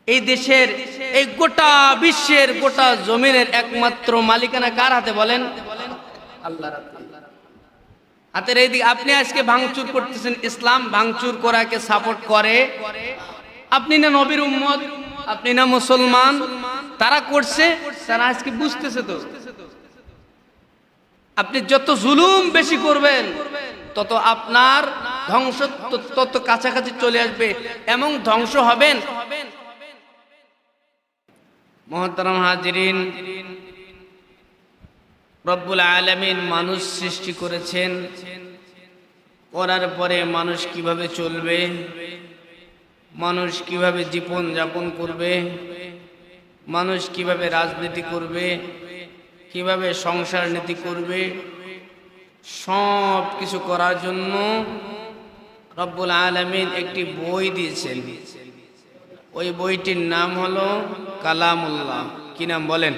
এই দেশের, এই গোটা বিশ্বের, গোটা জমিনের একমাত্র মালিকানা কার হাতে বলেন? আল্লাহর হাতের। এই দিকে আপনি আজকে ভাঙচুর করতেছেন, ইসলাম ভাঙচুর করাকে সাপোর্ট করে। আপনি না নবীর উম্মত, আপনি না মুসলমান, তারা করছে, তারা আজকে বুঝতেছে। তো আপনি যত জুলুম বেশি করবেন তত আপনার ধ্বংস তত কাছাকাছি চলে আসবে, এমন ধ্বংস হবেন। মুহতারাম হাজিরিন, রব্বুল আলামিন মানুষ সৃষ্টি করেছেন, করার পরে মানুষ কিভাবে চলবে, মানুষ কিভাবে জীবন যাপন করবে, মানুষ কিভাবে রাজনীতি করবে, কিভাবে সংসার নীতি করবে, সব কিছু করার জন্য রব্বুল আলামিন একটি বই দিয়েছেন। ওই বইটির নাম হলো কালামুল্লাহ। কি নাম বলেন?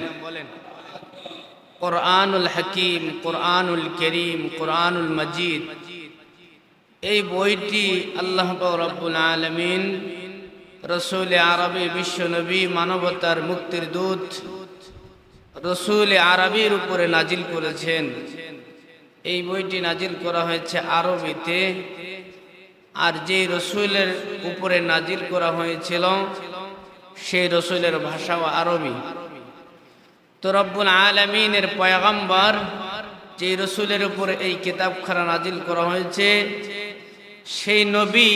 কোরআনুল হাকিম, কোরআনুল করিম, কোরআনুল মজিদ। এই বইটি আল্লাহ রব্বুল আলামিন রসুল আরবি, বিশ্ব নবী, মানবতার মুক্তির দূত রসুল আরবির উপরে নাজিল করেছেন। এই বইটি নাজিল করা হয়েছে আরবিতে, আর যে রসুলের উপরে নাজিল করা হয়েছিল সেই রসুলের ভাষাও আরবি। তো রব্বুল আলামিনের পয়গম্বর যে রসুলের উপরে এই কিতাবখানা নাজিল করা হয়েছে, সেই নবী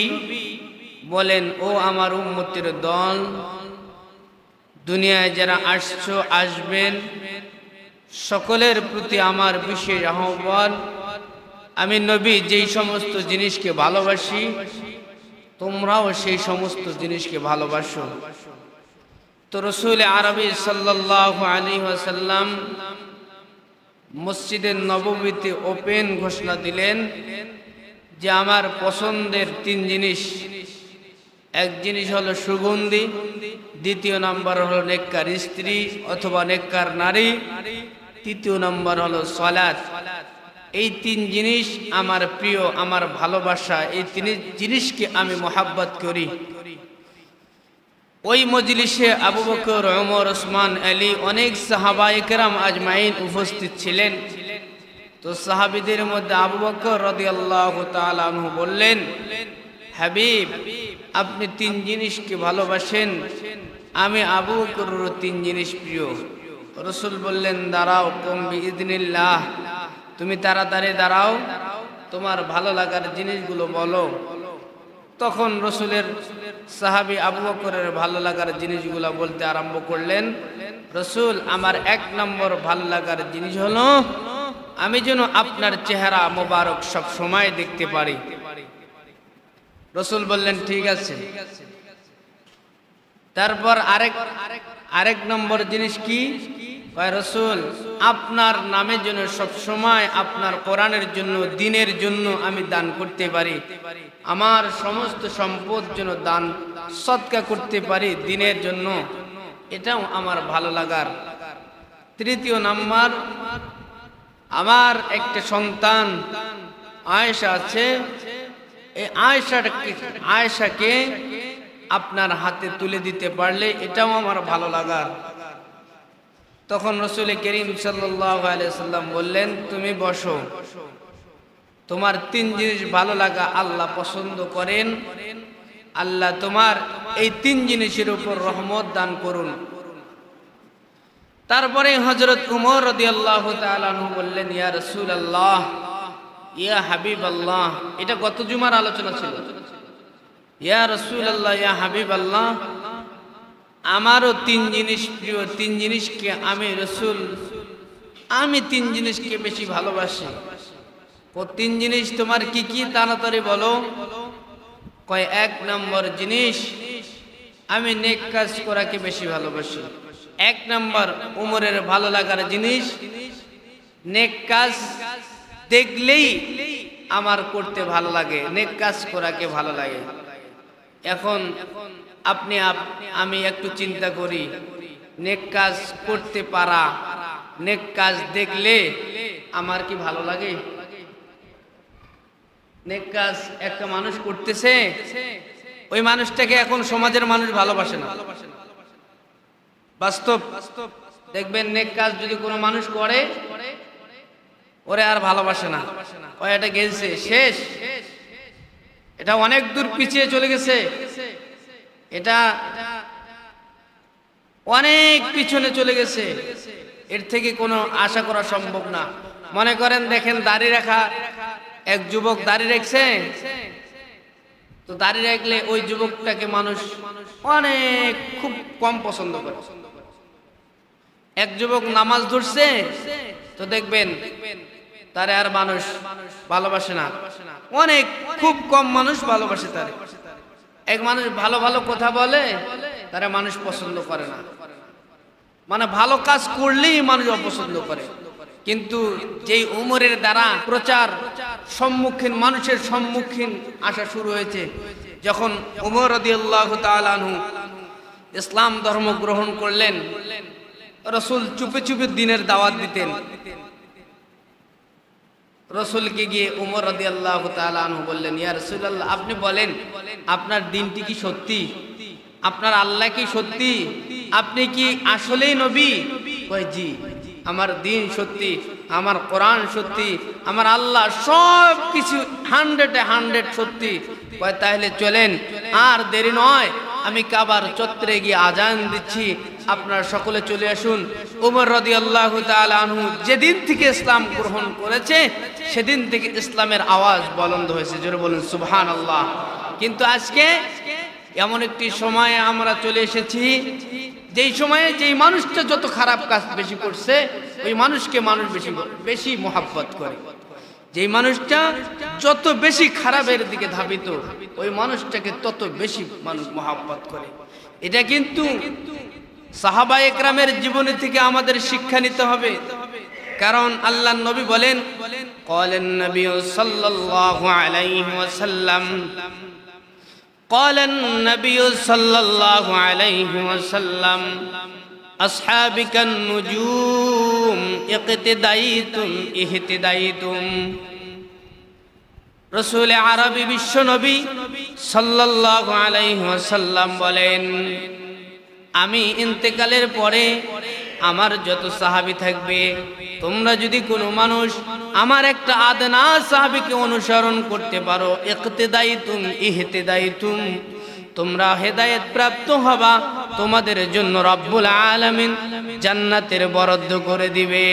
বলেন, ও আমার উম্মতের দল, দুনিয়ায় যারা আসছো আসবেন, সকলের প্রতি আমার বিশেষ আহ্বান, আমি নবী যেই সমস্ত জিনিসকে ভালোবাসি তোমরাও সেই সমস্ত জিনিসকে ভালোবাসো। তো রসুল আরবি সাল্লাল্লাহু আলাইহি ওয়াসাল্লাম মসজিদে নববীতে ওপেন ঘোষণা দিলেন যে আমার পছন্দের তিন জিনিস। এক জিনিস হলো সুগন্ধি, দ্বিতীয় নম্বর হলো নেককার স্ত্রী অথবা নেককার নারী, তৃতীয় নম্বর হলো সালাত। এই তিন জিনিস আমার প্রিয়, আমার ভালোবাসা। এই তিন জিনিসকে আমি মোহাব্বত করি। ওই মজলিসে আবু বকর, ওমর, ওসমান, আলী, অনেক সাহাবায়ে কেরাম আজমাইন উপস্থিত ছিলেন। তো সাহাবীদের মধ্যে আবু বকর রাদিয়াল্লাহু তাআলা আনহু বললেন, হাবিব, আপনি তিন জিনিসকে ভালোবাসেন, আমি আবু বকরেরও তিন জিনিস প্রিয়। রসুল বললেন, দাঁড়াও, কুম বিইذনিল্লাহ, তুমি তাড়াতাড়ি দাঁড়াও, তোমার ভালো লাগার জিনিসগুলো বলো। তখন রসুলের সাহাবী আবু বকরের ভালো লাগার জিনিসগুলো বলতে আরম্ভ করলেন। রসুল, আমার এক নম্বর ভালো লাগার জিনিস হলো আমি যেন আপনার চেহারা মোবারক সব সময় দেখতে পারি। রসুল বললেন, ঠিক আছে। তারপর আরেক নম্বর জিনিস কি? রসুল, আপনার নামে যেন সব সময় আপনার কোরআনের জন্য, দ্বীনের জন্য আমি দান করতে পারি, আমার সমস্ত সম্পদ যেন দান সদকা করতে পারি দ্বীনের জন্য, এটাও আমার ভালো লাগার। তৃতীয় নাম্বার, আমার একটা সন্তান আয়েশা আছে, এই আয়েশাকে আপনার হাতে তুলে দিতে পারলে এটাও আমার ভালো লাগার। তখন রসুল করিম সাল্লাল্লাহু আলাইহি ওয়াসাল্লাম বললেন, তুমি বসো, তোমার তিন জিনিস ভালো লাগা আল্লাহ পছন্দ করেন, আল্লাহ তোমার এই তিন জিনিসের উপর রহমত দান করুন। তারপরে হযরত উমর রাদিয়াল্লাহু তাআলা আনহু বললেন, ইয়া রাসূলুল্লাহ, ইয়া হাবিবাল্লাহ, এটা গত জুমার আলোচনা ছিল। ইয়া রাসূলুল্লাহ, ইয়া হাবিবাল্লাহ, আমারও তিন জিনিস প্রিয়, তিন জিনিসকে আমি তিন জিনিসকে বেশি ভালোবাসি। ও তিন জিনিস তোমার কি কি তাড়াতাড়ি বলো। কয়, এক নম্বর জিনিস, আমি নেক কাজ করাকে বেশি ভালোবাসি। এক নম্বর উমরের ভালো লাগার জিনিস, নেক কাজ দেখলেই আমার করতে ভালো লাগে, নেক কাজ করাকে ভালো লাগে। এখন আমি একটু চিন্তা করি, নেক কাজ করতে পারা, নেক কাজ দেখলে আমার কি ভালো লাগে? নেক কাজ একটা মানুষ করতেছে, ওই মানুষটাকে এখন সমাজের মানুষ ভালোবাসে না। বাস্তব। দেখবেন নেক কাজ যদি কোনো মানুষ করে, ওরে আর ভালোবাসে না, ও এটা গেছে শেষ, এটা অনেক দূর পিছিয়ে চলে গেছে, এটা অনেক পিছনে চলে গেছে, এর থেকে কোনো আশা করা সম্ভব না। মনে করেন দেখেন দাড়ি রাখা এক যুবক দাড়ি রাখছে, তো দাড়ি রাখলে ওই যুবকটাকে মানুষ অনেক খুব কম পছন্দ করে। এক যুবক নামাজ ধরছে, তো দেখবেন তারে আর মানুষ ভালোবাসে না, অনেক খুব কম মানুষ ভালোবাসে তারে। এক মানুষ ভালো ভালো কথা বলে, তারা মানুষ পছন্দ করে না, মানে ভালো কাজ করলেই মানুষ অপছন্দ করে। কিন্তু যেই উমরের দ্বারা প্রচার মানুষের সম্মুখীন আসা শুরু হয়েছে, যখন উমর রাদিয়াল্লাহু তাআলা আনহু ইসলাম ধর্ম গ্রহণ করলেন, রাসূল চুপে চুপে দ্বীনের দাওয়াত দিতেন। রাসূলকে গিয়ে উমর রাদিয়াল্লাহু তাআলা আনহু বললেন, ইয়া রাসূলুল্লাহ, আপনি বলেন আপনার দ্বীনটি কি সত্যি? আপনার আল্লাহ কি সত্যি? আপনি কি আসলেই নবী? কয় জি, আমার দ্বীন সত্যি, আমার কোরআন সত্যি, আমার আল্লাহ সব কিছু 100% সত্যি। কয় তাহলে চলেন, আর দেরি নয়, আমি কাবার চত্বরে গিয়ে আজান দিচ্ছি, আপনারা সকলে চলে আসুন। ওমর রাদিয়াল্লাহু তাআলা আনহু যেদিন থেকে ইসলাম গ্রহণ করেছে, সেদিন থেকে ইসলামের আওয়াজ বুলন্দ হয়েছে, জোরে বলুন সুবহানাল্লাহ। কিন্তু আজকে এমন একটি সময়ে আমরা চলে এসেছি, যেই সময়ে যেই মানুষটা যত খারাপ কাজ বেশি করছে, ওই মানুষকে মানুষ বেশি বেশি মহব্বত করে। যেই মানুষটা যত বেশি খারাপের দিকে ধাবিত, ওই মানুষটাকে তত বেশি মানুষ মহব্বত করে। এটা কিন্তু সাহাবায়ে কেরামের জীবনী থেকে আমাদের শিক্ষা নিতে হবে। কারণ আল্লাহর নবী বলেন, ক্বালান নবী সাল্লাল্লাহু আলাইহি ওয়াসাল্লাম, ক্বালান নবী সাল্লাল্লাহু আলাইহি ওয়াসাল্লাম, আসহাবিকান নুজুম ইকতিদাইতুম ইহতিদাইতুম। রাসূল আরবি বিশ্ব নবী সাল্লাল্লাহু আলাইহি ওয়াসাল্লাম বলেন, আমি ইন্তেকালের পরে আমার যত সাহাবী থাকবে, তোমরা যদি কোনো মানুষ আমার একটা আদনা সাহাবীকে অনুসরণ করতে পারো, ইকতিদাইতুম ইহতিদাইতুম, তোমরা হেদায়েত প্রাপ্ত হবা, তোমাদের জন্য রব্বুল আলামিন জান্নাতের বরাদ্দ করে দিবে।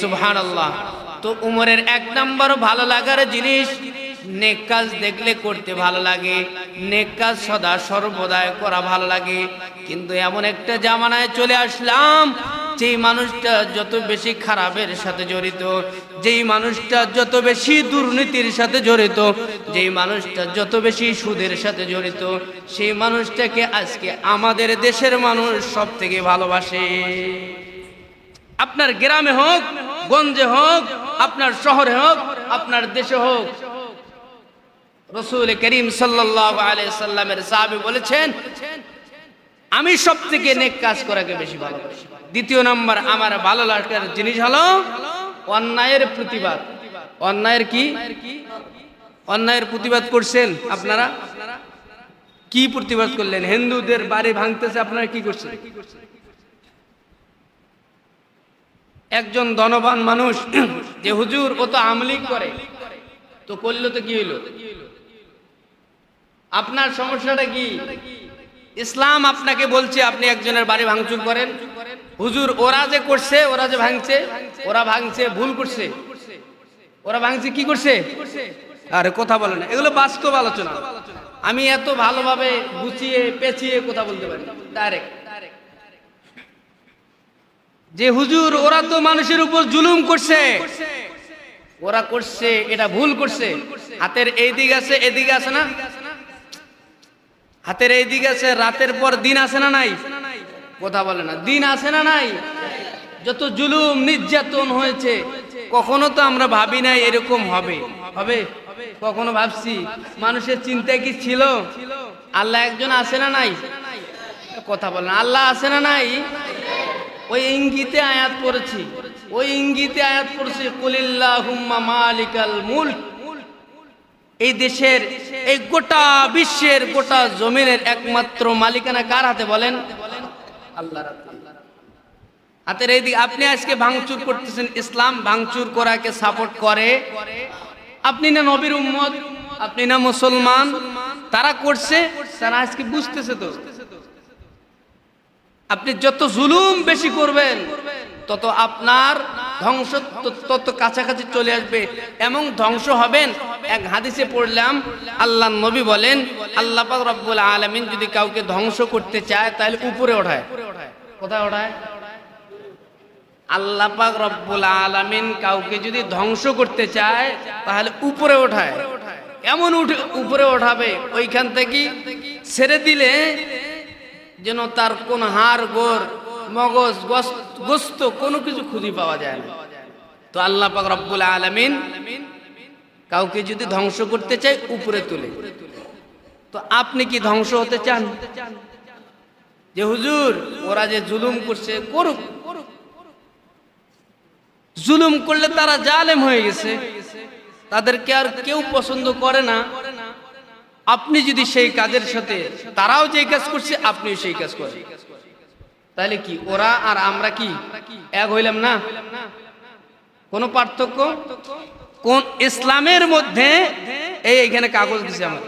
সুবহানাল্লাহ। তো উমরের এক নম্বর ভালো লাগার জিনিস, নেক কাজ দেখলে করতে ভালো লাগে, নেক কাজ সদা সর্বদাই করা ভালো লাগে। কিন্তু এমন একটা জামানায় চলে আসলাম, যেই মানুষটা যত বেশি খারাপের সাথে জড়িত, যেই মানুষটা যত বেশি দুর্নীতির সাথে জড়িত, যেই মানুষটা যত বেশি সুদের সাথে জড়িত, সেই মানুষটাকে আজকে আমাদের দেশের মানুষ সব থেকে ভালোবাসে। আপনার গ্রামে হোক, গঞ্জে হোক, আপনার শহরে হোক, আপনার দেশে হোক, রাসূল করিম সাল্লাল্লাহু আলাইহি সাল্লামের সাহাবী বলেছেন, আমি সব থেকে নেক কাজ করাকে বেশি ভালোবাসি। দ্বিতীয় নম্বর আমার ভালো লাগার জিনিস হলো অন্যায়ের প্রতিবাদ। অন্যায়ের কি? অন্যায়ের প্রতিবাদ করছেন আপনারা? কি প্রতিবাদ করলেন? হিন্দুদের বাড়ি ভাঙতেছে, আপনারা কি করছেন? একজন ধনবান মানুষ যে হুজুর ও তো আমলি করে, তো করলো তো কি হইলো? আপনার সমস্যাটা কি? ইসলাম আপনাকে বলছে আপনি একজনের বাড়ি ভাঙচুর করেন, হুজুর ওরা যে করছে, ওরা যে ভাঙছে, ওরা ভাঙছে ভুল করছে, ওরা ভাঙছে কি করছে? আরে কথা বলে না, এগুলো বাস্তব আলোচনা। আমি এত ভালোভাবে গুছিয়ে পেঁচিয়ে কথা বলতে পারি ডাইরেক্ট, যে হুজুর ওরা তো মানুষের উপর জুলুম করছে, ওরা করছে এটা ভুল করছে। হাতের এই দিক আছে, এদিকে আছে না? হাতের এই দিক আছে, রাতের পর দিন আছে না নাই? কথা বলে না, দিন আছে না নাই? যত জুলুম নির্যাতন হয়েছে, কখনো তো আমরা ভাবি নাই এরকম হবে। হবে? কখনো ভাবছি? মানুষের চিন্তা কি ছিল? আল্লাহ একজন আছে না নাই? কথা বলে না, আল্লাহ আছে না নাই? ওই ইঙ্গিতে আয়াত পড়েছি, ওই ইঙ্গিতে আয়াত পড়েছি, কুলিল্লাহুম্মা মালিকাল মুলক। এই দেশের, এই গোটা বিশ্বের, গোটা জমিনের একমাত্র মালিকানা কার হাতে বলেন? আল্লাহর হাতে। হাতের এই দিকে আপনি আজকে ভাঙচুর করতেছেন, ইসলাম ভাঙচুর করাকে সাপোর্ট করে। আপনি না নবীর উম্মত, আপনি না মুসলমান, তারা করছে, তারা আজকে বুঝতেছে। তো আপনি যত জুলুম বেশি করবেন তত আপনার ধ্বংস তত কাছাকাছি চলে আসবে, এমন ধ্বংস হবেন। এক হাদিসে পড়লাম, আল্লাহর নবী বলেন, আল্লাহ পাক রব্বুল আলামিন যদি কাউকে ধ্বংস করতে চায় তাহলে উপরে ওঠায়। কোথায় ওঠায়? আল্লাহ পাক রব্বুল আলামিন কাউকে যদি ধ্বংস করতে চায় তাহলে উপরে ওঠায়। এমন উপরে ওঠাবে, ওইখান থেকে ছেড়ে দিলে যেন তার কোন হাড় গোড় মগজ গোস্ত কোনো কিছু খুঁজে পাওয়া যায় না। তো আল্লাহ পাক রব্বুল আলামিন কাউকে যদি ধ্বংস করতে চায় উপরে তুলে। তো আপনি কি ধ্বংস হতে চান? যে হুজুর ওরা যে জুলুম করছে করুক, জুলুম করলে তারা জালেম হয়ে গেছে, তাদেরকে আর কেউ পছন্দ করে না। আপনি যদি সেই কাজের সাথে, তারাও যে কাজ করছে আপনিও সেই কাজ করেন, তাহলে কি ওরা আর আমরা কি এক হইলাম না? কোন পার্থক্য? কোন ইসলামের মধ্যে এইখানে কাগজ দিছে আমার,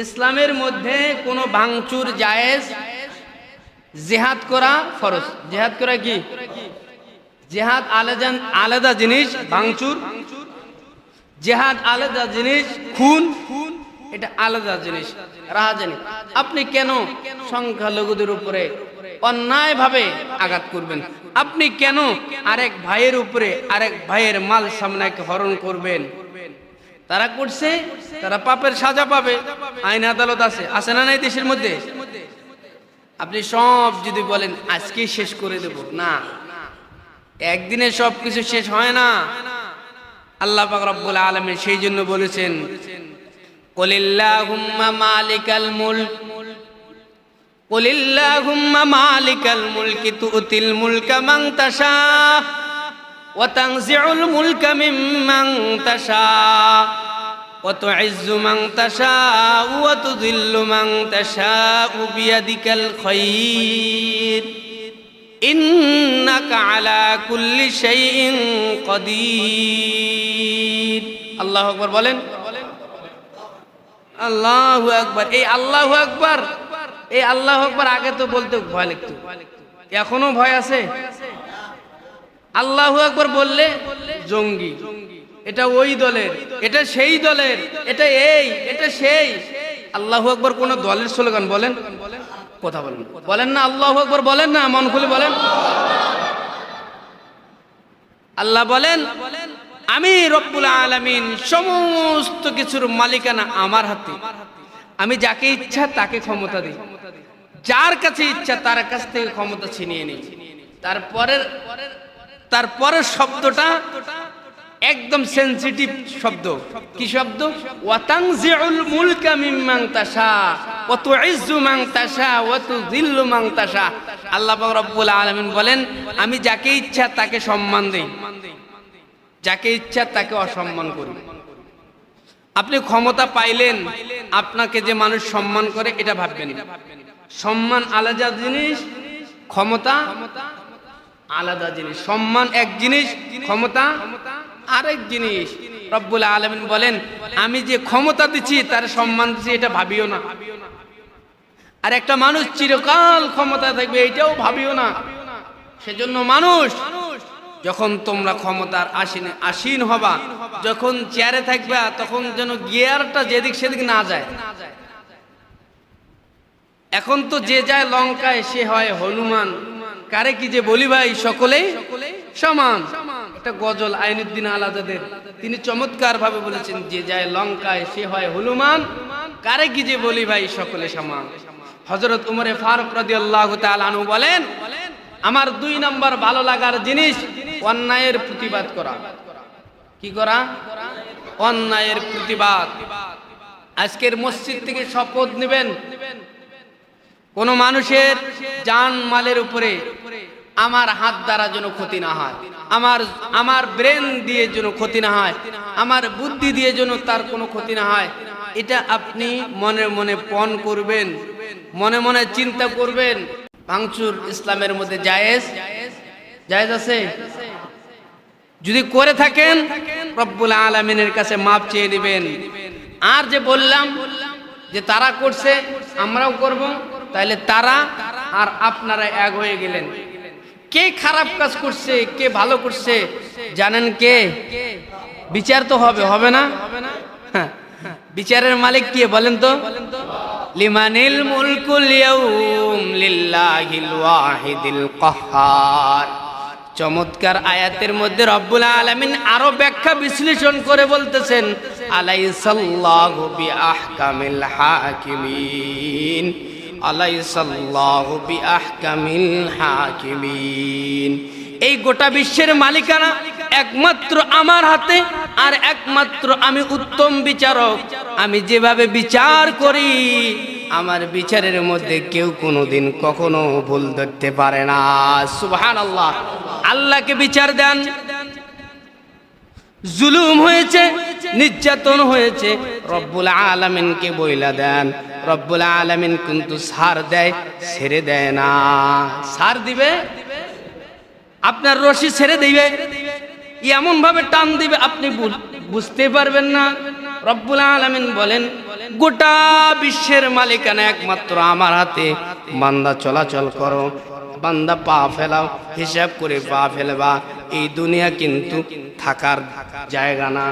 ইসলামের মধ্যে কোন ভাঙচুর জায়েজ, জিহাদ করা ফরজ। জিহাদ করা কি? জিহাদ আলাদা জিনিস, ভাঙচুর জিহাদ আলাদা জিনিস, খুন এটা আলাদা জিনিস, রাহাজানি। আপনি কেন সংখ্যালঘুদের উপরে অন্যায় ভাবে আঘাত করবেন? আপনি কেন আরেক ভাইয়ের উপরে আরেক ভাইয়ের মাল সামনাকে হরণ করবেন? তারা করছে, তারা পাপের সাজা পাবে, আইন আদালত আছে না নাই দেশের মধ্যে? আপনি সব যদি বলেন আজকেই শেষ করে দেব, না, একদিনে সব কিছু শেষ হয় না। আল্লাহ পাক রব্বুল আলামিন সেই জন্য বলেছেন, কুলিল্লাহুম্মা মালিকাল মুলক, কুলিল্লাহুম্মা মালিকাল মুলকি তুতিল মুলকা মান তাশা ওয়া তানজিউল মুলকা মিম্মান তাশা ওয়া তুইজ্জু মান তাশা ওয়া তুযিল্লু মান তাশা বিয়াদিকাল খায়র ইন্নাকা আলা কুল্লি শাইইন কাদির। আল্লাহু আকবার বলেন, আল্লাহু আকবার। এই আল্লাহু আকবার, এই আল্লাহু আকবার আগে তো বলতে ভয় লাগতো, এখনো ভয় আছে। আল্লাহু আকবার বললে জঙ্গি, এটা ওই দলের, এটা সেই দলের, এটা এই, এটা সেই। আল্লাহু আকবার কোন দলের স্লোগান? বলেন, কথা বলেন, বলেন না আল্লাহু আকবার, বলেন না, মন খুলে বলেন। আল্লাহ বলেন, আমি রব্বুল আলামিন, সমস্ত কিছুর মালিকানা আমার হাতে, আমি যাকে ইচ্ছা তাকে ক্ষমতা দিই, যার কাছে ইচ্ছা তার কাছ থেকে ক্ষমতা ছিনিয়ে নিই। তারপরের শব্দটা একদম সেনসিটিভ শব্দ। কি শব্দ? ওয়া তানজিউল মুলকা মিম্মান তাশা ওয়া তুইজ্জু মান তাশা ওয়া তুযিল্লু মান তাশা। আল্লাহ পাক রব্বুল আলামিন বলেন, আমি যাকে ইচ্ছা তাকে সম্মান দেই, যাকে ইচ্ছা তাকে অসম্মান করি। আপনি ক্ষমতা পাইলেন, আপনাকে যে মানুষ সম্মান করে এটা ভাববেন। সম্মান আলাদা জিনিস, ক্ষমতা আলাদা জিনিস। সম্মান এক জিনিস, ক্ষমতা আরেক জিনিস। রব্বুল আলামিন বলেন, আমি যে ক্ষমতা দিচ্ছি তার সম্মান দিচ্ছি, এটা ভাবিও না। আর একটা মানুষ চিরকাল ক্ষমতা থাকবে এটাও ভাবিও না। সেজন্য মানুষ, যখন তোমরা ক্ষমতার আসীন হবা, যখন চেয়ারে থাকবা, তখন যেন গিয়ারটা যেদিক সেদিক না যায়। এখন তো যে যায় লঙ্কায় সে হয় হনুমান, কারে কি যে বলি ভাই, সকলেই সমান। একটা গজল আইনুদ্দিন আলাদাদের, তিনি চমৎকার ভাবে বলেছেন, যে যায় লঙ্কায় সে হয় হনুমান, কারে কি যে বলি ভাই, সকলে সমান। হযরত উমরে ফারুক রাদিয়াল্লাহু তাআলা আনহু বলেন, আমার 2 নম্বর ভালো লাগার জিনিস অন্যায়ের প্রতিবাদ করা। কি করা? অন্যায়ের প্রতিবাদ। আজকের মসজিদ থেকে শপথ নেবেন, কোন মানুষের জান মালের উপরে আমার হাত দ্বারা যেন ক্ষতি না হয়, আমার ব্রেন দিয়ে যেন ক্ষতি না হয়, আমার বুদ্ধি দিয়ে যেন তার কোনো ক্ষতি না হয়। এটা আপনি মনে মনে পণ করবেন, মনে মনে চিন্তা করবেন। ভাঙচুর ইসলামের মধ্যে জায়েজ, জায়েজ আছে? যদি করে থাকেন রব্বুল আলামিনের কাছে মাপ চেয়ে নেবেন। আর যে বললাম যে তারা করছে আমরাও করব, তাহলে তারা আর আপনারা এক হয়ে গেলেন। কে খারাপ কাজ করছে কে ভালো করছে জানেন? কে? বিচার তো হবে না? হ্যাঁ, বিচারের মালিক কে বলেন তো? লিমানিল মুলকুল ইয়াউম লিল্লাহিল ওয়াহিদিল কাহ্হার। চমৎকার আয়াতের মধ্যে রব্বুল আলামিন আরো ব্যাখ্যা বিশ্লেষণ করে বলতেছেন, আলাইসাল্লাহু বিআহকামিল হাকিমিন, আলাইসাল্লাহু বিআহকামিল হাকিমিন। এই গোটা বিশ্বের মালিকানা একমাত্র আমার হাতে, আর একমাত্র আমি উত্তম বিচারক। আমি যেভাবে বিচার করি আমার বিচারের মধ্যে কেউ কোনোদিন কখনো ভুল ধরতে পারে না। সুবহানাল্লাহ। আল্লাহকে বিচার দেন, জুলুম হয়েছে, নির্যাতন হয়েছে, রব্বুল আলামিনকে বইলা দেন। রব্বুল আলামিন কিন্তু ছাড় দেয়, ছেড়ে দেয় না। ছাড় দিবে, আপনার রশি ছেড়ে দিবে, এমন ভাবে টান দিবে আপনি বুঝতে পারবেন না। রব্বুল আলামিন বলেন, গোটা বিশ্বের মালিকানা একমাত্র আমার হাতে। বান্দা চলাচল করো, বান্দা পা ফেলাও, হিসাব করে পা ফেলবা। এই দুনিয়া কিন্তু থাকার জায়গা না,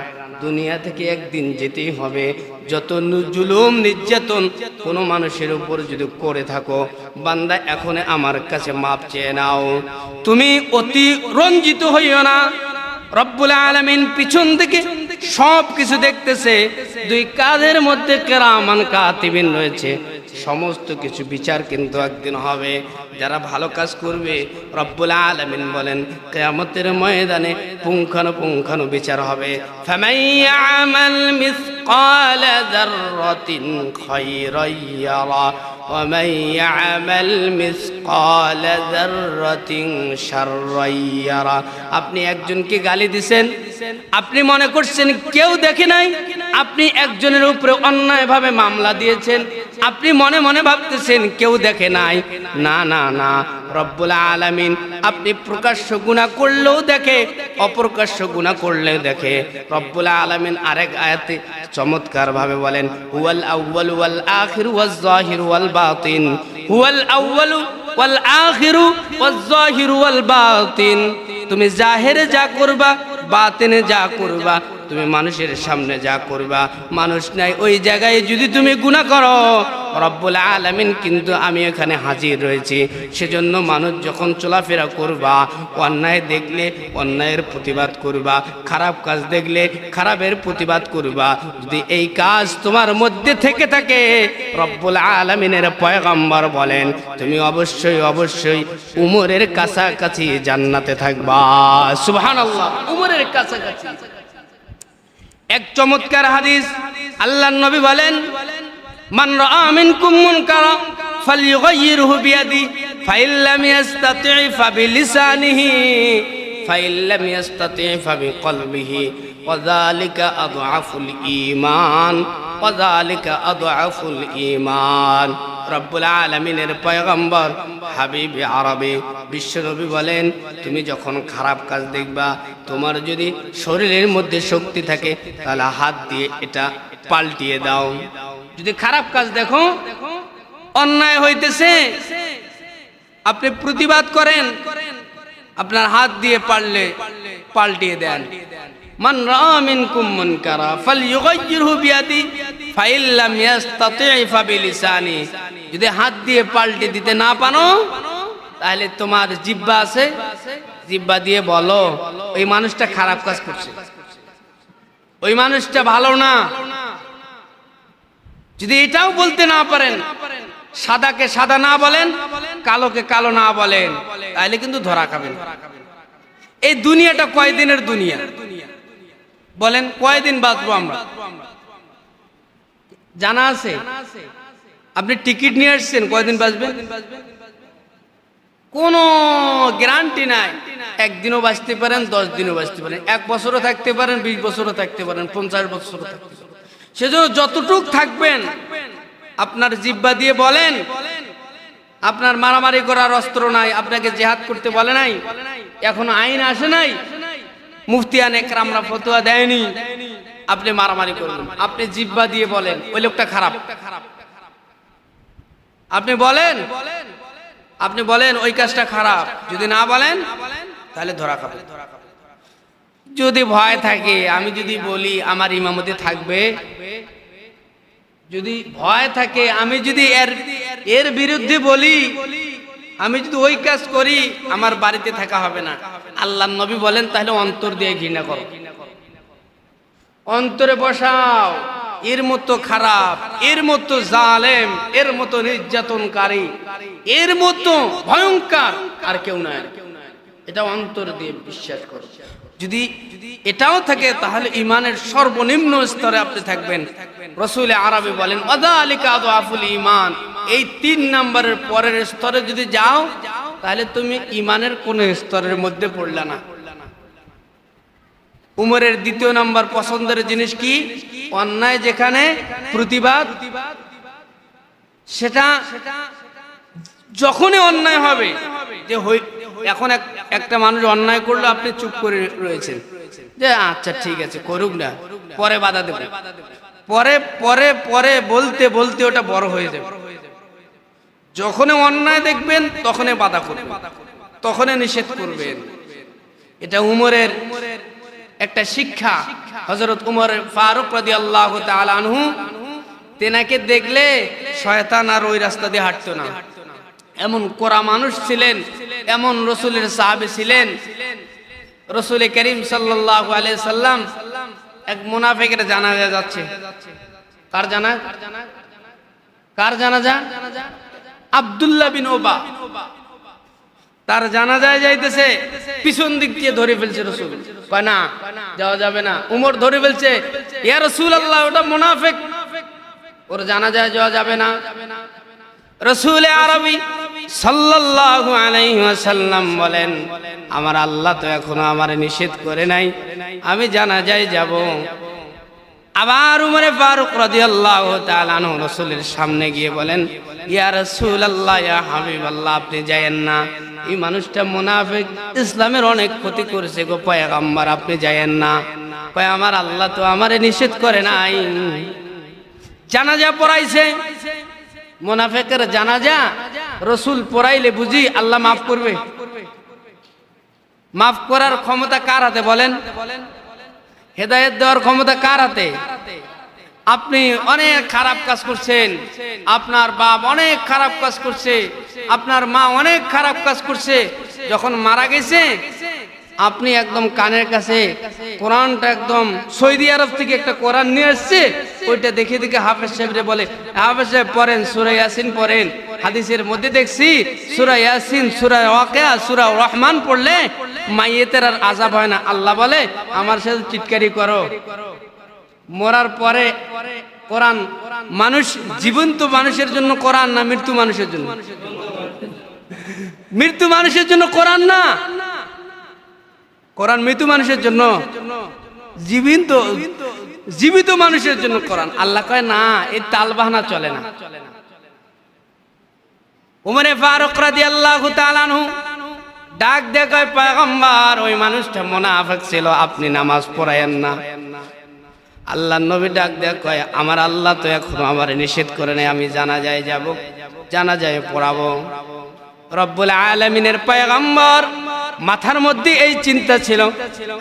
দুনিয়া থেকে একদিন যেতেই হবে। যত জুলুম নির্যাতন কোনো মানুষের উপর যদি করে থাকো, বান্দা এখন আমার কাছে মাপ চেয়ে নাও। তুমি অতি রঞ্জিত হইও না। রব্বুল আলামিন পিছন থেকে সব কিছু দেখতেছে। দুই কাঁধের মধ্যে কিরামান কাতিবিন রয়েছে। সমস্ত কিছু বিচার কিন্তু একদিন হবে। যারা ভালো কাজ করবে রব্বুল আলামিন বলেন কিয়ামতের ময়দানে পুঙ্খানুপুঙ্খানু বিচার হবে। ফামাইয়ামাল মিসকালা যাররাতিন খায়রান ইয়ারা ওয়া মাইয়ামাল মিসকালা যাররাতিন শাররান ইয়ারা। আপনি একজনকে গালি দিবেন, আপনি মনে করছেন কেউ দেখে নাই, আপনি একজনের উপরে অন্যায়ভাবে মামলা দিয়েছেন, আপনি মনে মনে ভাবতেছেন কেউ দেখে নাই। না না না, রব্বুল আলামিন আপনি প্রকাশ্য গুনাহ করলেও দেখে, অপ্রকাশ্য গুনাহ করলেও দেখে। রব্বুল আলামিন আরেক আয়াতে চমৎকার ভাবে বলেন, হুয়াল আউয়ালু ওয়াল আখিরু ওয়াজ যাহিরু ওয়াল বাতিন, হুয়াল আউয়ালু ওয়াল আখিরু ওয়াজ যাহিরু ওয়াল বাতিন। তুমি জাহেরে যা করবা, বাতিনে যা করবা, তুমি মানুষের সামনে যা করবা, মানুষ নাই ওই জায়গায় যদি তুমি গুনাহ করো, রব্বুল আলামিন কিন্তু আমি এখানে হাজির রয়েছি। সেজন্য মানুষ যখন চলাফেরা করবা, অন্যায় দেখলে অন্যায়ের প্রতিবাদ করবা, খারাপ কাজ দেখলে খারাপের প্রতিবাদ করবা। যদি এই কাজ তোমার মধ্যে থেকে থাকে, রব্বুল আলামিনের পয়গম্বর বলেন তুমি অবশ্যই অবশ্যই উমরের কাছাকাছি জান্নাতে থাকবা। সুবহানাল্লাহ, উমরের কাছাকাছি। এক চমৎকার হাদিস, আল্লাহর নবী বলেন, মান রাআ মিনকুম মুনকারা ফালইউগাইয়িরহু বিয়াদি ফাইন লাম ইস্তাতি' ফাবিলিসানিহি ফাইন লাম ইস্তাতি' ফাবিকলবিহি ওয়া যালিকা আযআফুল ঈমান ওয়া যালিকা আযআফুল ঈমান। রব্বুল আলামিনের পয়গম্বর হাবিবে আরবে বিশ্বনবী বলেন, তুমি যখন খারাপ কাজ দেখবা, তোমার যদি শরীরের মধ্যে শক্তি থাকে তাহলে হাত দিয়ে এটা পাল্টিয়ে দাও। যদি খারাপ কাজ দেখো, অন্যায় হইতেছে, আপনি প্রতিবাদ করেন, আপনার হাত দিয়ে পারলে পাল্টিয়ে দেন। মান রাআ মিনকুম মুনকারা ফালইউগাইয়িরহু বিয়াদি ফাইন লাম ইস্তাতি' ফাবিলিসানি। যদি হাত দিয়ে পাল্টে দিতে না পারো, তাহলে তোমার জিহ্বা আছে, জিহ্বা দিয়ে বলো ওই মানুষটা খারাপ কাজ করছে, ওই মানুষটা ভালো না। যদি এটাও বলতে না পারেন, সাদাকে সাদা না বলেন, কালোকে কালো না বলেন, তাহলে কিন্তু ধরা খাবেন। এই দুনিয়াটা কয়দিনের দুনিয়া বলেন? কয়দিন বাঁচবো আমরা? জানা আছে? আপনি টিকিট নিয়ে আসছেন, কয়দিন বাঁচবেন? কোনো গ্যারান্টি নাই। একদিনও বাঁচতে পারেন, 10 দিনও বাঁচতে পারেন, 1 বছরও থাকতে পারেন, 20 বছরও থাকতে পারেন, 50 বছরও থাকতে পারেন। সেজন্য যতটুক থাকবেন আপনার জিহ্বা দিয়ে বলেন। আপনার মারামারি করার অস্ত্র নাই, আপনাকে জিহাদ করতে বলে নাই, এখনো আইন আসে নাই, মুফতিয়ান একরামরা ফতোয়া দেয়নি, আপনি মারামারি করবেন। আপনি জিহ্বা দিয়ে বলেন ওই লোকটা খারাপ, আপনি বলেন ওই কাজটা খারাপ, যদি না বলেন তাহলে ধরা খাবে। যদি ভয় থাকে, আমি যদি বলি আমার ইমামতি থাকবে, যদি ভয় থাকে, আমি যদি এর বিরুদ্ধে বলি, আমি যদি ওই কাজ করি, আমার বাড়িতে থাকা হবে না। আল্লাহর নবী বলেন তাহলে অন্তর দিয়ে ঘৃণা করো, অন্তরে বসাও। এর মতো খারাপ, এর মতো জালেম, এর মতো নির্যাতনকারী, এর মতো ভয়ঙ্কর আর কেউ নাই, এটা অন্তর দিয়ে বিশ্বাস করো। যদি এটাও থাকে তাহলে ইমানের সর্বনিম্ন স্তরে আপনি থাকবেন। রাসূল আরবি বলেন ওয়াযালিকা আযআফুল ঈমান, এই 3 নম্বরের পরের স্তরে যদি যাও তাহলে তুমি ইমানের কোন স্তরের মধ্যে পড়লা না। উমরের 2 নম্বর পছন্দের জিনিস কি? অন্যায় যেখানে প্রতিবাদ, সেটা যখনই অন্যায় হবে, যে এখন একটা মানুষ অন্যায় করলো, আপনি চুপ করে রয়েছেন যে আচ্ছা ঠিক আছে করুক না, পরে বাধা দেব, পরে পরে পরে বলতে বলতে ওটা বড় হয়ে যাবে। যখনই অন্যায় দেখবেন তখনই বাধা করবেন, তখনই নিষেধ করবেন। এটা উমরের একটা শিক্ষা। হযরত উমর ফারুক রাদিয়াল্লাহু তাআলা আনহু, তেনাকে দেখলে শয়তান আর ওই রাস্তা দিয়ে হাঁটতো না। এমন কোরা মানুষ ছিলেন, এমন রাসূলের সাহাবী ছিলেন। রাসূল করিম সাল্লাল্লাহু আলাইহি সাল্লাম এক মুনাফিকের জানাজা যাচ্ছে। কার জানাজা? আব্দুল্লাহ বিন ওবা, তার জানাজায় যাইতেছে, পিছন দিক দিয়ে ধরে ফেলছে রাসূল। কয় না, যাওয়া যাবে না। উমর ধরে ফেলছে, ইয়া রাসূলুল্লাহ ওটা মুনাফিক, ওর জানাজায় যাওয়া যাবে না। রাসূল আরবি সাল্লাল্লাহু আলাইহি ওয়াসাল্লাম বলেন, আমার আল্লাহ তো এখনো আমারে নিষেধ করে নাই, আমি জানাজায় যাব। আবার উমরে ফারুক রাদিয়াল্লাহু তাআলা আনহু রাসূলের সামনে গিয়ে বলেন, ইয়া রাসূলুল্লাহ, ইয়া হাবিবাল্লাহ, আপনি যায়েন না, এই মানুষটা মুনাফিক, ইসলামের অনেক ক্ষতি করেছে গো পয়গম্বর, আপনি যায়েন না। কয় আমার আল্লাহ তো আমারে নিষেধ করে নাই। জানাজা পড়াইছে, মুনাফিকের জানাজা রাসূল পড়াইলে বুঝি আল্লাহ মাফ করবে? মাফ করার ক্ষমতা কার হাতে বলেন? হেদায়েত দেওয়ার ক্ষমতা কার হাতে? আপনি অনেক খারাপ কাজ করছেন, আপনার বাপ অনেক খারাপ কাজ করছে, আপনার মা অনেক খারাপ কাজ করছে, যখন মারা গেছে আপনি একদম কানের কাছে কোরআনটা, একদম সৌদি আরব থেকে একটা কোরআন নিয়ে আসছে, ওইটা দেখে দেখে হাফেজ সাহেবরে বলে, হাফেজ সাহেব পড়েন, সূরা ইয়াসিন পড়েন। হাদিসের মধ্যে দেখছি সূরা ইয়াসিন, সূরা ওয়াকিয়া, সূরা রহমান পড়লে মাইয়েতের আর আযাব হয় না। আল্লাহ বলে আমার সাথে চিৎকারি করো। মরার পরে কোরআন, মানুষ জীবন্ত মানুষের জন্য কোরআন না মৃত্যু মানুষের জন্য? মৃত্যু মানুষের জন্য কোরআন না, কোরআন মৃত্যু মানুষের জন্য, জীবিত মানুষের জন্য কোরআন। আল্লাহ কয় না, এই তালবাহানা চলে না। উমরে ফারুক রাদিয়াল্লাহু তাআলা আনহু ডাক দিয়ে কয়, পয়গম্বর, ওই মানুষটা মুনাফিক ছিল, আপনি নামাজ পড়ায়েন না। আল্লাহর নবী ডাক দিয়ে কয়, আমার আল্লাহ তো এখনো আমারে নিষেধ করে নাই, আমি জানাজায় যাব, জানাজায় পড়াবো। রব্বুল আলামিনের পয়গম্বর মাথার মধ্যে এই চিন্তা ছিল।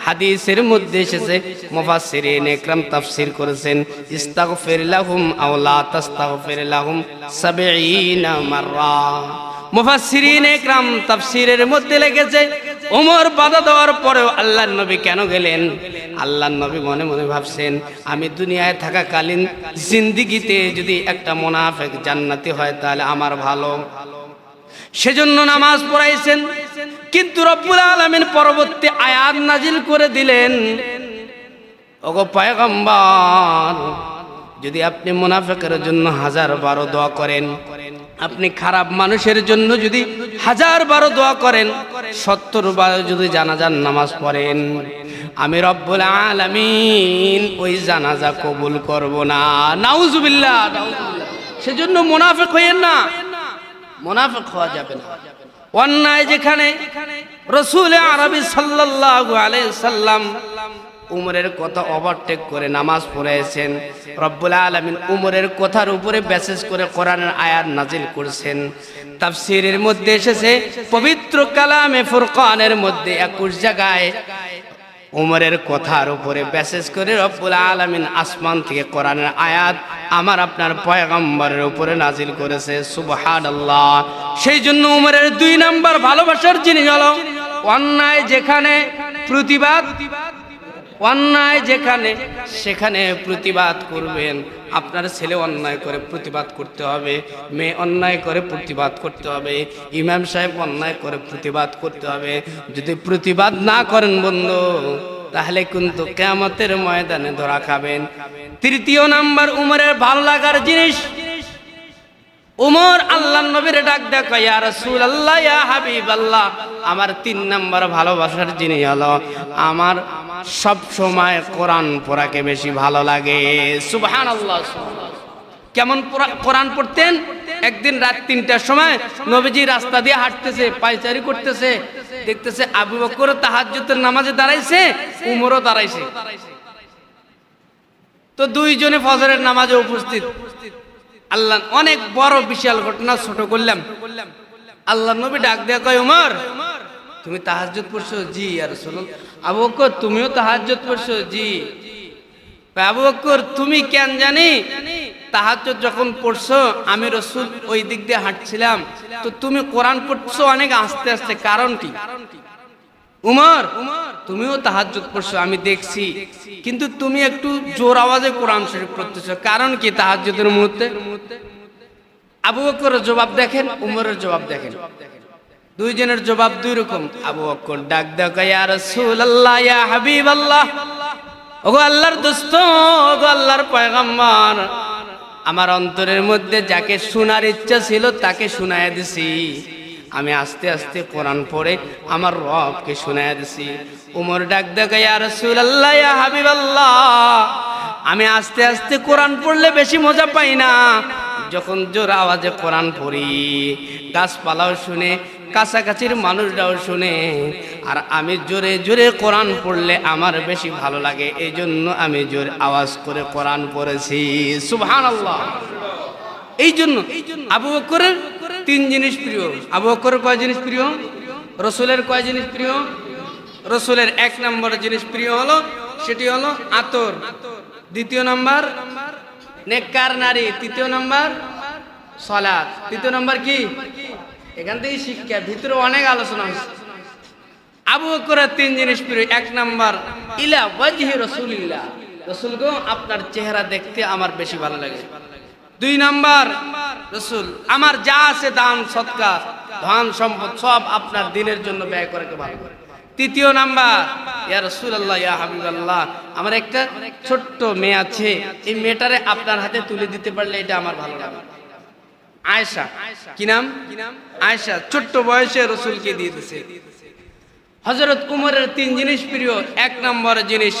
হাদিসের মধ্যে এসেছে, মুফাসসিরিন ইকরাম তাফসীর করেছেন, ইস্তাগফির লাহুম আও লা তাস্তাগফির লাহুম ৭০ মাররা। মুফাসসিরিন ইকরাম তাফসীরের মধ্যে লিখেছে, ওমর বাধা দেওয়ার পরেও আল্লাহর নবী কেন গেলেন? আল্লাহর নবী মনে মনে ভাবছেন, আমি দুনিয়ায় থাকাকালীন জিন্দেগিতে যদি একটা মুনাফিক জান্নাতি হয় তাহলে আমার ভালো। সেজন্য নামাজ পড়াইছেন। কিন্তু রব্বুল আলামিন পরবর্তী আয়াত নাজিল করে দিলেন, ওগো পয়গম্বর, যদি আপনি মুনাফিকের জন্য 1000 দোয়া করেন, আপনি খারাপ মানুষের জন্য যদি 1000 দোয়া করেন, 70 যদি জানাজার নামাজ পড়েন, আমি রব্বুল আলামিন ওই জানাজা কবুল করব না। নাউজুবিল্লাহ। সেজন্য মুনাফিক হইয়েন না, মুনাফিক হওয়া যাবে না। অন্যায় যেখানে রাসূল আরবি সাল্লাল্লাহু আলাইহি সাল্লাম উমরের কথা ওভারটেক করে নামাজ পড়েছেন, রব্বুল আলামিন উমরের কথার উপরে বেসিস করে কোরআনের আয়াত নাজিল করেছেন। তাফসীরের মধ্যে এসেছে, পবিত্র কালামে ফুরকানের মধ্যে 21 জায়গায় উমরের কথার উপরে বেসিস করে রব্বুল আলামিন আসমান থেকে কোরআনের আয়াত আমার আপনার পয়গম্বরের উপরে নাজিল করেছে। সুবহানাল্লাহ। সেই জন্য উমরের 2 নাম্বার ভালোবাসার জিনিস হলো অন্যায় যেখানে প্রতিবাদ, অন্যায় যেখানে সেখানে প্রতিবাদ করবেন। আপনার ছেলে অন্যায় করে প্রতিবাদ করতে হবে, মেয়ে অন্যায় করে প্রতিবাদ করতে হবে, ইমাম সাহেব অন্যায় করে প্রতিবাদ করতে হবে। যদি প্রতিবাদ না করেন বন্ধু, তাহলে কিন্তু কিয়ামতের ময়দানে ধরা খাবেন। 3 নাম্বার উমরের ভালো লাগার জিনিস, উমর আল্লাহর নবীর ডাক দেয়, ইয়া রাসূলুল্লাহ, ইয়া হাবিবাল্লাহ, আমার 3 নাম্বার ভালোবাসার জিনিস হলো আমার সব সময় কোরআন পড়াকে বেশি ভালো লাগে। সুবহানাল্লাহ। কেমন কোরআন পড়তেন? একদিন রাত 3টার সময় নবীজি রাস্তা দিয়ে হাঁটতেছে, পায়চারি করতেছে, দেখতেছে আবু বকর তাহাজ্জুদের নামাজে দাঁড়াইছে, উমরও দাঁড়াইছে। তো দুইজনে ফজরের নামাজে উপস্থিত। আল্লাহ, অনেক বড় বিশাল ঘটনা ছোট করলাম। আল্লাহ নবী ডাক দেয়া কয়, উমর তুমি তাহাজ্জুদ পড়ছো? জি ইয়া রাসূলুল্লাহ। আবু বকর তুমিও তাহাজ্জুদ পড়ছো? জি। আবু বকর তুমি কেন জানি তাহাজ্জুদ যখন পড়ছো আমি রাসূল ওই দিক দিয়ে হাঁটছিলাম, তো তুমি কোরআন পড়ছো অনেক আস্তে আস্তে, কারণ কি? উমর তুমিও তাহাজ্জুদ পড়ছো আমি দেখছি, কিন্তু তুমি একটু জোর আওয়াজে কোরআন শরীফ পড়তেছো, কারণ কি তাহাজ্জুদের মুহূর্তে? আবু বকরের জবাব দেখেন, উমরের জবাব দেখেন, দুইজনের জবাব দুই রকম। আবু বকর ডাক দেয়, ইয়া রাসূলুল্লাহ, ইয়া হাবিবাল্লাহ, ওগো আল্লাহর দোস্ত, ওগো আল্লাহর পয়গম্বর, আমার অন্তরের মধ্যে যাকে শোনার ইচ্ছা ছিল তাকে শুনাইয়া দিছি। আমি আস্তে আস্তে কোরআন পড়ে আমার রবকে শুনাইয়া দিছি। উমর ডাক দেয়, ইয়া রাসূলুল্লাহ, ইয়া হাবিবাল্লাহ, আমি আস্তে আস্তে কোরআন পড়লে বেশি মজা পাই না, যখন জোর আওয়াজে কোরআন পড়ি গাছপালাও শুনে, কাছাকাছির মানুষরাও শুনে, আর আমি জোরে জোরে কোরআন পড়লে আমার বেশি ভালো লাগে, এই জন্য আমি জোর আওয়াজ করে কোরআন পড়েছি। সুবহানাল্লাহ। এই জন্য আবু বকরের 3 জিনিস প্রিয়। আবু বকরের কয় জিনিস প্রিয়? রাসূলের কয় জিনিস প্রিয়? রাসূলের 1 নম্বর জিনিস প্রিয় হলো, সেটি হলো আতর। 2 নম্বর নেককার নারী। 3 নম্বর সালাত। 3 নম্বর কি? এখান থেকে শিক্ষা, ভিতরে অনেক আলোচনা হচ্ছে। আবু বকরের 3 জিনিস প্রিয়। 1 নম্বর ইলা ওয়াজহি রাসূলিল্লাহ, রাসূল গো আপনার চেহারা দেখতে আমার বেশি ভালো লাগে। 2 নম্বর রাসূল আমার যা আছে দান সদকা ধন সম্পদ সব আপনার দিনের জন্য ব্যয় করাকে ভালো করে। 3 নম্বর ইয়া রাসূলুল্লাহ, ইয়া হাবিবাল্লাহ, আমার একটা ছোট্ট মেয়ে আছে, এই মেয়েটারে আপনার হাতে তুলে দিতে পারলে এটা আমার ভালো লাগে। আয়েশা, কি নাম? আয়েশা, ছোট্ট বয়সে রাসূলকে দিয়ে দিয়েছে। হযরত উমরের 3 জিনিস প্রিয়। 1 নম্বর জিনিস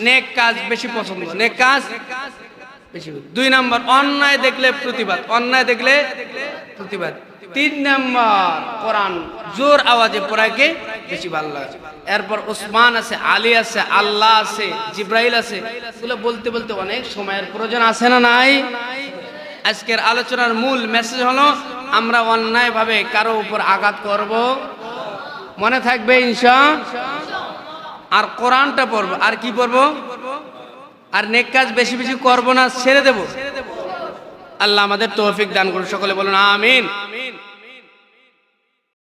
নেক কাজ বেশি পছন্দ, নেক কাজ বেশি। 2 নম্বর অন্যায় দেখলে প্রতিবাদ, অন্যায় দেখলে প্রতিবাদ। 3 নম্বর কোরআন জোর আওয়াজে পড়াকে বেশি ভালো লাগে। এরপর ওসমান আছে, আলী আছে, আল্লাহ আছে, জিব্রাইল আছে, এগুলো বলতে বলতে অনেক সময়ের প্রয়োজন আছে না নাই? আজকের আলোচনার মূল মেসেজ হলো আমরা অন্যায় ভাবে কারো উপর আঘাত করব, মনে থাকবে ইনশাআল্লাহ। আর কোরআনটা পড়বো, আর কি পড়বো? আর নেক কাজ বেশি বেশি করবো না, ছেড়ে দেব। আল্লাহ আমাদের তৌফিক দান করুন, সকলে বলুন আমিন।